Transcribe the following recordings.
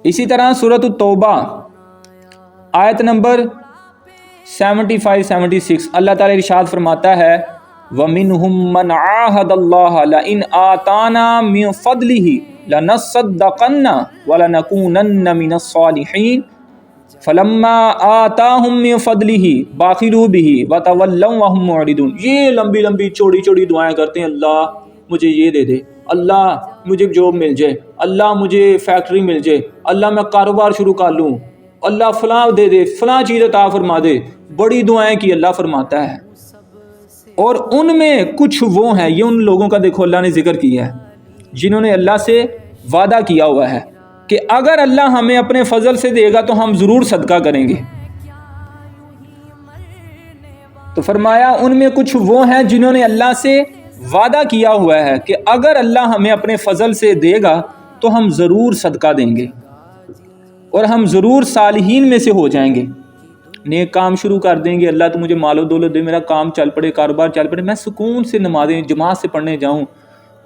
اسی طرح سورۃ التوبہ آیت نمبر 75-76 اللہ تعالیٰ ارشاد فرماتا ہے وَمِنْهُمْ مَنْ عَاهَدَ اللَّهَ لَئِنْ آتَانَا مِنْ فَضْلِهِ لَنَصَّدَّقَنَّ وَلَنَكُونَنَّ مِنَ الصَّالِحِينَ فَلَمَّا آتَاهُمْ مِنْ فَضْلِهِ بَخِلُوا بِهِ وَتَوَلَّوْا وَهُمْ مُعْرِضُونَ. یہ لمبی لمبی چوڑی چوڑی دعائیں کرتے ہیں، اللہ مجھے یہ دے دے، اللہ مجھے جاب مل جائے، اللہ مجھے فیکٹری مل جائے، اللہ میں کاروبار شروع کر لوں، اللہ فلاں دے دے، فلاں چیز عطا فرما دے. بڑی دعائیں کی اللہ فرماتا ہے. اور ان میں کچھ وہ ہیں، یہ ان لوگوں کا دیکھو اللہ نے ذکر کیا ہے جنہوں نے اللہ سے وعدہ کیا ہوا ہے کہ اگر اللہ ہمیں اپنے فضل سے دے گا تو ہم ضرور صدقہ کریں گے. تو فرمایا ان میں کچھ وہ ہیں جنہوں نے اللہ سے وعدہ کیا ہوا ہے کہ اگر اللہ ہمیں اپنے فضل سے دے گا تو ہم ضرور صدقہ دیں گے اور ہم ضرور صالحین میں سے ہو جائیں گے، نیک کام شروع کر دیں گے. اللہ تو مجھے مال و دولت دے، میرا کام چل پڑے، کاروبار چل پڑے، میں سکون سے نمازیں جماعت سے پڑھنے جاؤں،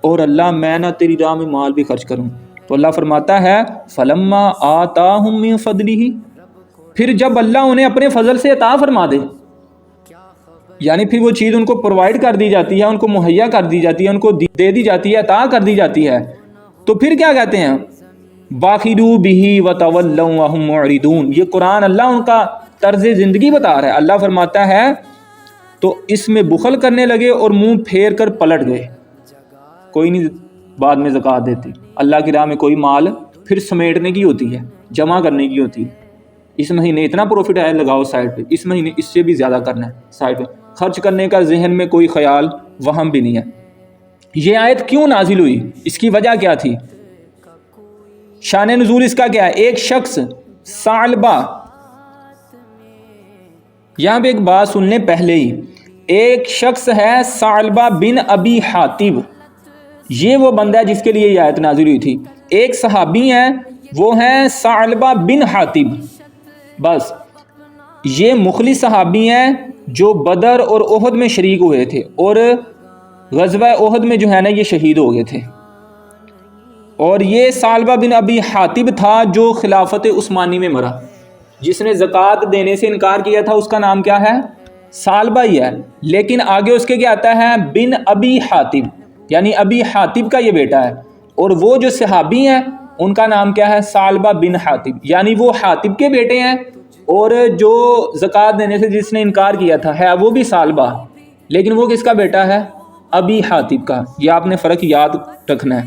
اور اللہ میں نہ تیری راہ میں مال بھی خرچ کروں. تو اللہ فرماتا ہے فَلَمَّا آتَاهُم مِّن فَضْلِهِ، پھر جب اللہ انہیں اپنے فضل سے عطا فرما دے، یعنی پھر وہ چیز ان کو پرووائڈ کر دی جاتی ہے، ان کو مہیا کر دی جاتی ہے، ان کو دے دی جاتی ہے، عطا کر دی جاتی ہے، تو پھر کیا کہتے ہیں بَخِلُوا بِهِ وَتَوَلَّوْا وَهُمْ مُعْرِضُونَ. یہ قرآن اللہ ان کا طرز زندگی بتا رہا ہے. اللہ فرماتا ہے تو اس میں بخل کرنے لگے اور منہ پھیر کر پلٹ گئے. کوئی نہیں بعد میں زکوٰۃ دیتی، اللہ کی راہ میں کوئی مال پھر سمیٹنے کی ہوتی ہے، جمع کرنے کی ہوتی ہے. اس مہینے اتنا پروفٹ ہے لگاؤ سائڈ پہ، اس مہینے اس سے بھی زیادہ کرنا ہے سائڈ پہ، خرچ کرنے کا ذہن میں کوئی خیال وہم بھی نہیں ہے. یہ آیت کیوں نازل ہوئی، اس کی وجہ کیا تھی، شان نزول اس کا کیا ہے. ایک شخص ثعلبہ، یہاں پہ ایک بات سن لیں پہلے ہی، ایک شخص ہے ثعلبہ بن ابی حاتب، یہ وہ بندہ ہے جس کے لیے یہ آیت نازل ہوئی تھی. ایک صحابی ہیں وہ ہیں ثعلبہ بن حاتب، بس یہ مخلص صحابی ہیں جو بدر اور احد میں شریک ہوئے تھے، اور غزوہ احد میں جو ہے نا یہ شہید ہو گئے تھے. اور یہ ثعلبہ بن ابی حاتب تھا جو خلافت عثمانی میں مرا. جس نے زکوٰۃ دینے سے انکار کیا تھا اس کا نام کیا ہے، ثعلبہ ہی ہے، لیکن آگے اس کے کیا آتا ہے بن ابی حاتب، یعنی ابی حاتب کا یہ بیٹا ہے. اور وہ جو صحابی ہیں ان کا نام کیا ہے ثعلبہ بن حاتب، یعنی وہ حاتب کے بیٹے ہیں، اور جو زکوٰۃ دینے سے جس نے انکار کیا تھا ہے وہ بھی ثعلبہ، لیکن وہ کس کا بیٹا ہے ابی حاتب کا. یہ آپ نے فرق یاد رکھنا ہے.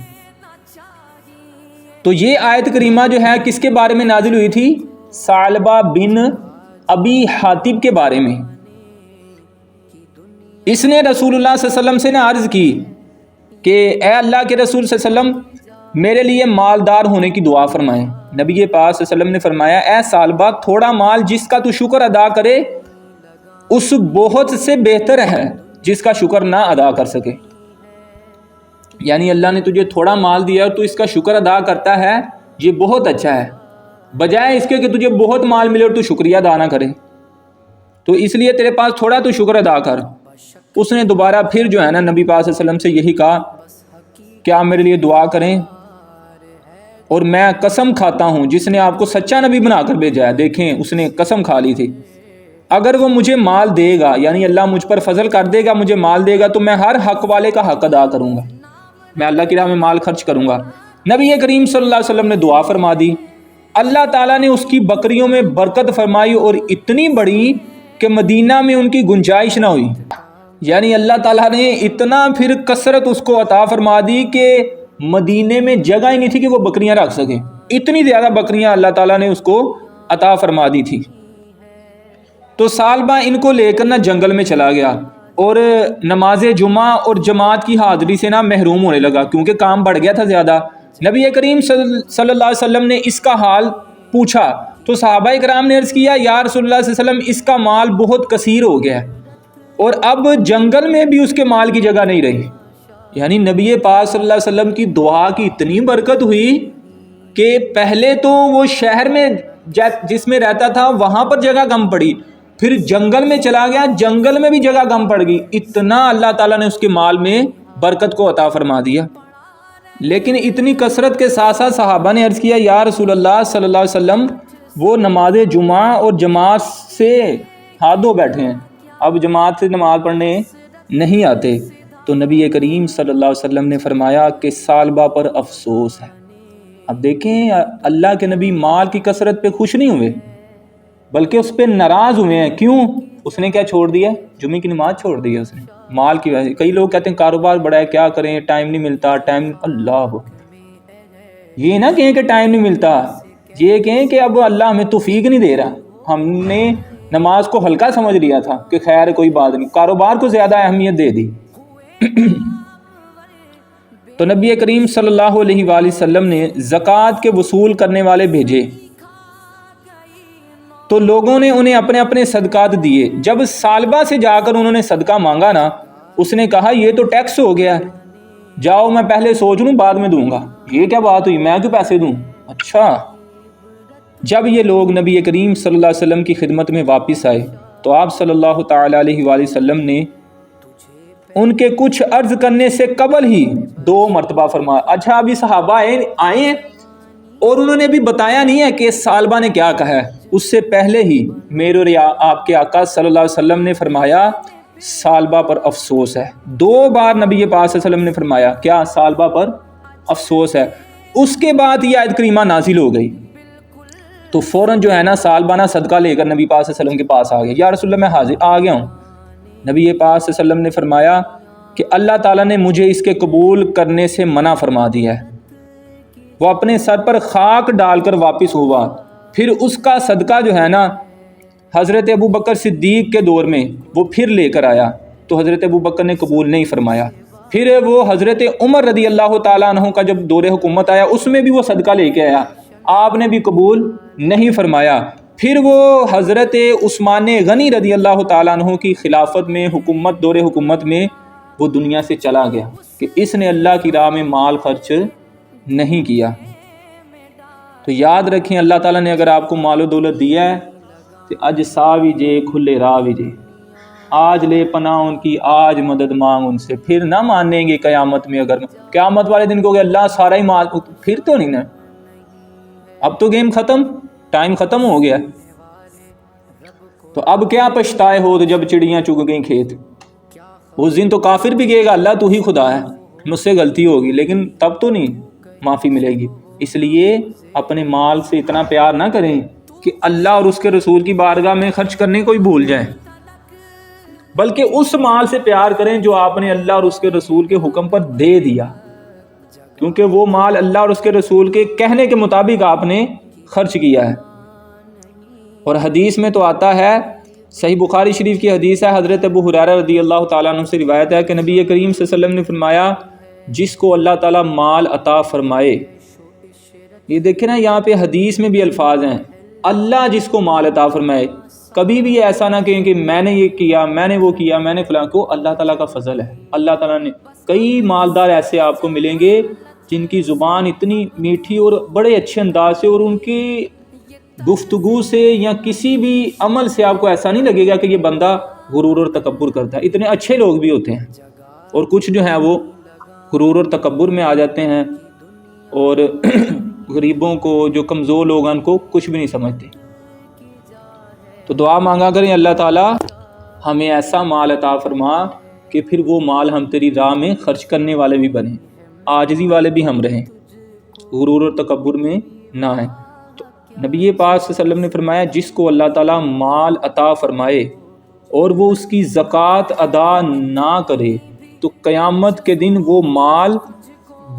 تو یہ آیت کریمہ جو ہے کس کے بارے میں نازل ہوئی تھی، ثعلبہ بن ابی حاتب کے بارے میں. اس نے رسول اللہ صلی اللہ علیہ وسلم سے نے عرض کی کہ اے اللہ کے رسول صلی اللہ علیہ وسلم میرے لیے مالدار ہونے کی دعا فرمائیں. نبی پاک صلی اللہ علیہ وسلم نے فرمایا اے ثعلبہ تھوڑا مال جس کا تو شکر ادا کرے اس بہت سے بہتر ہے جس کا شکر نہ ادا کر سکے. یعنی اللہ نے تجھے تھوڑا مال دیا اور تو اس کا شکر ادا کرتا ہے، یہ بہت اچھا ہے، بجائے اس کے کہ تجھے بہت مال ملے اور تو شکریہ ادا نہ کرے. تو اس لیے تیرے پاس تھوڑا تو شکر ادا کر. اس نے دوبارہ پھر جو ہے نا نبی پاک صلی اللہ علیہ وسلم سے یہی کہا کہ آپ میرے لیے دعا کریں، اور میں قسم کھاتا ہوں جس نے آپ کو سچا نبی بنا کر بھیجا ہے. دیکھیں اس نے قسم کھا لی تھی، اگر وہ مجھے مال دے گا، یعنی اللہ مجھ پر فضل کر دے گا، مجھے مال دے گا، تو میں ہر حق والے کا حق ادا کروں گا، میں اللہ کی راہ میں مال خرچ کروں گا. نبی کریم صلی اللہ علیہ وسلم نے دعا فرما دی. اللہ تعالیٰ نے اس کی بکریوں میں برکت فرمائی اور اتنی بڑی کہ مدینہ میں ان کی گنجائش نہ ہوئی. یعنی اللہ تعالیٰ نے اتنا پھر کثرت اس کو عطا فرما دی کہ مدینے میں جگہ ہی نہیں تھی کہ وہ بکریاں رکھ سکیں. اتنی زیادہ بکریاں اللہ تعالیٰ نے اس کو عطا فرما دی تھی. تو ثعلبہ ان کو لے کر نہ جنگل میں چلا گیا اور نماز جمعہ اور جماعت کی حاضری سے نہ محروم ہونے لگا کیونکہ کام بڑھ گیا تھا زیادہ. نبی کریم صلی اللہ علیہ وسلم نے اس کا حال پوچھا تو صحابہ کرام نے عرض کیا یا رسول اللہ صلی اللہ علیہ وسلم اس کا مال بہت کثیر ہو گیا ہے اور اب جنگل میں بھی اس کے مال کی جگہ نہیں رہی. یعنی نبی پاک صلی اللہ علیہ وسلم کی دعا کی اتنی برکت ہوئی کہ پہلے تو وہ شہر میں جس میں رہتا تھا وہاں پر جگہ کم پڑی، پھر جنگل میں چلا گیا، جنگل میں بھی جگہ کم پڑ گئی. اتنا اللہ تعالیٰ نے اس کے مال میں برکت کو عطا فرما دیا. لیکن اتنی کثرت کے ساتھ ساتھ صحابہ نے عرض کیا یا رسول اللہ صلی اللہ علیہ وسلم وہ نماز جمعہ اور جماعت سے ہاتھ دھو بیٹھے ہیں، اب جماعت سے نماز پڑھنے نہیں آتے، تو نبی کریم صلی اللہ علیہ وسلم نے فرمایا کہ سالبہ پر افسوس ہے۔ اب دیکھیں اللہ کے نبی مال کی کثرت پہ خوش نہیں ہوئے بلکہ اس پہ ناراض ہوئے ہیں۔ کیوں؟ اس نے کیا چھوڑ دیا؟ جمعے کی نماز چھوڑ دی ہے اس نے مال کی وجہ سے۔ کئی لوگ کہتے ہیں کاروبار بڑا ہے، کیا کریں، ٹائم نہیں ملتا، اللہ یہ نہ کہیں کہ ٹائم نہیں ملتا، یہ کہیں کہ اب اللہ ہمیں توفیق نہیں دے رہا، ہم نے نماز کو ہلکا سمجھ لیا تھا کہ خیر کوئی بات نہیں، کاروبار کو زیادہ اہمیت دے دی۔ تو نبی کریم صلی اللہ علیہ وآلہ وسلم نے زکوٰۃ کے وصول کرنے والے بھیجے تو لوگوں نے انہیں اپنے اپنے صدقات دیے۔ جب سالبہ سے جا کر انہوں نے صدقہ مانگا نا، اس نے کہا یہ تو ٹیکس ہو گیا، جاؤ میں پہلے سوچ لوں بعد میں دوں گا۔ یہ کیا بات ہوئی، میں کیوں پیسے دوں؟ اچھا۔ جب یہ لوگ نبی کریم صلی اللہ علیہ وسلم کی خدمت میں واپس آئے تو آپ صلی اللہ تعالی علیہ وآلہ وسلم نے ان کے کچھ عرض کرنے سے قبل ہی 2 مرتبہ فرمایا۔ اچھا ابھی صحابہ آئے ہیں اور انہوں نے بھی بتایا نہیں ہے کہ سالبہ نے کیا کہا ہے، اس سے پہلے ہی میرے اور آپ کے آقا صلی اللہ علیہ وسلم نے فرمایا سالبہ پر افسوس ہے۔ 2 بار نبی پاک صلی اللہ علیہ وسلم نے فرمایا کیا؟ سالبہ پر افسوس ہے۔ اس کے بعد یہ آیت کریمہ نازل ہو گئی تو فوراً جو ہے نا سالبہ صدقہ لے کر نبی پاک صلی اللہ علیہ وسلم کے پاس آ گیا، یا رسول اللہ میں حاضر آ گیا ہوں۔ نبی پاک صلی اللہ علیہ وسلم نے فرمایا کہ اللہ تعالیٰ نے مجھے اس کے قبول کرنے سے منع فرما دیا ہے۔ وہ اپنے سر پر خاک ڈال کر واپس ہوا، پھر اس کا صدقہ جو ہے نا حضرت ابو بکر صدیق کے دور میں وہ پھر لے کر آیا تو حضرت ابو بکر نے قبول نہیں فرمایا۔ پھر وہ حضرت عمر رضی اللہ تعالیٰ عنہ کا جب دور حکومت آیا اس میں بھی وہ صدقہ لے کے آیا، آپ نے بھی قبول نہیں فرمایا۔ پھر وہ حضرت عثمان غنی رضی اللہ تعالیٰ عنہ کی خلافت میں دور حکومت میں وہ دنیا سے چلا گیا کہ اس نے اللہ کی راہ میں مال خرچ نہیں کیا۔ تو یاد رکھیں اللہ تعالیٰ نے اگر آپ کو مال و دولت دیا ہے تو اج سا ویجے کھلے راہ ویجے، آج لے پناہ ان کی، آج مدد مانگ ان سے، پھر نہ مانیں گے قیامت میں۔ اگر قیامت والے دن کو کہ اللہ سارا ہی مال، پھر تو نہیں نا، اب تو گیم ختم، ٹائم ختم ہو گیا۔ تو اب کیا پچھتائے ہو جب چڑیاں چگ گئیں کھیت، اس دن تو کافر بھی کہے گا اللہ تو ہی خدا ہے، مجھ سے غلطی ہوگی، لیکن تب تو نہیں معافی ملے گی۔ اس لیے اپنے مال سے اتنا پیار نہ کریں کہ اللہ اور اس کے رسول کی بارگاہ میں خرچ کرنے کو ہی بھول جائیں، بلکہ اس مال سے پیار کریں جو آپ نے اللہ اور اس کے رسول کے حکم پر دے دیا، کیونکہ وہ مال اللہ اور اس کے رسول کے کہنے کے مطابق آپ نے خرچ کیا ہے۔ اور حدیث میں تو آتا ہے، صحیح بخاری شریف کی حدیث ہے، حضرت ابو ہریرہ رضی اللہ تعالیٰ عنہ سے روایت ہے کہ نبی کریم صلی اللہ علیہ وسلم نے فرمایا جس کو اللہ تعالیٰ مال عطا فرمائے، یہ دیکھیں نا یہاں پہ حدیث میں بھی الفاظ ہیں، اللہ جس کو مال عطا فرمائے، کبھی بھی ایسا نہ کہیں کہ میں نے یہ کیا، میں نے وہ کیا، میں نے فلاں کو، اللہ تعالیٰ کا فضل ہے۔ اللہ تعالیٰ نے کئی مالدار ایسے آپ کو ملیں گے جن کی زبان اتنی میٹھی اور بڑے اچھے انداز سے، اور ان کی گفتگو سے یا کسی بھی عمل سے آپ کو ایسا نہیں لگے گا کہ یہ بندہ غرور اور تکبر کرتا ہے۔ اتنے اچھے لوگ بھی ہوتے ہیں، اور کچھ جو ہیں وہ غرور اور تکبر میں آ جاتے ہیں اور غریبوں کو، جو کمزور لوگ ہیں ان کو کچھ بھی نہیں سمجھتے۔ تو دعا مانگا کریں اللہ تعالیٰ ہمیں ایسا مال عطا فرما کہ پھر وہ مال ہم تیری راہ میں خرچ کرنے والے بھی بنیں، عاجزی والے بھی ہم رہیں، غرور اور تکبر میں نہ آئیں۔ تو نبی پاک صلی اللہ علیہ وسلم نے فرمایا جس کو اللہ تعالیٰ مال عطا فرمائے اور وہ اس کی زکوٰۃ ادا نہ کرے تو قیامت کے دن وہ مال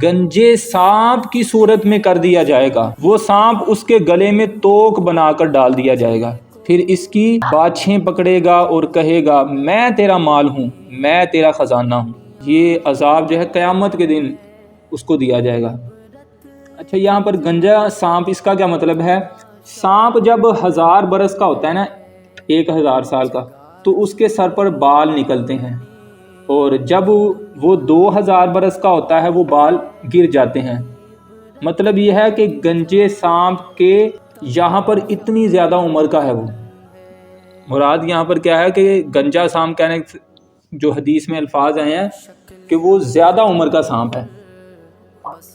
گنجے سانپ کی صورت میں کر دیا جائے گا، وہ سانپ اس کے گلے میں توک بنا کر ڈال دیا جائے گا، پھر اس کی باچھیں پکڑے گا اور کہے گا میں تیرا مال ہوں، میں تیرا خزانہ ہوں۔ یہ عذاب جو ہے قیامت کے دن اس کو دیا جائے گا۔ اچھا یہاں پر گنجا سانپ، اس کا کیا مطلب ہے؟ سانپ جب 1000 برس کا ہوتا ہے نا، 1000 سال کا، تو اس کے سر پر بال نکلتے ہیں، اور جب وہ 2000 برس کا ہوتا ہے وہ بال گر جاتے ہیں۔ مطلب یہ ہے کہ گنجے سانپ کے یہاں پر اتنی زیادہ عمر کا ہے، وہ مراد یہاں پر کیا ہے کہ گنجا سانپ کہنے جو حدیث میں الفاظ آئے ہیں کہ وہ زیادہ عمر کا سانپ ہے۔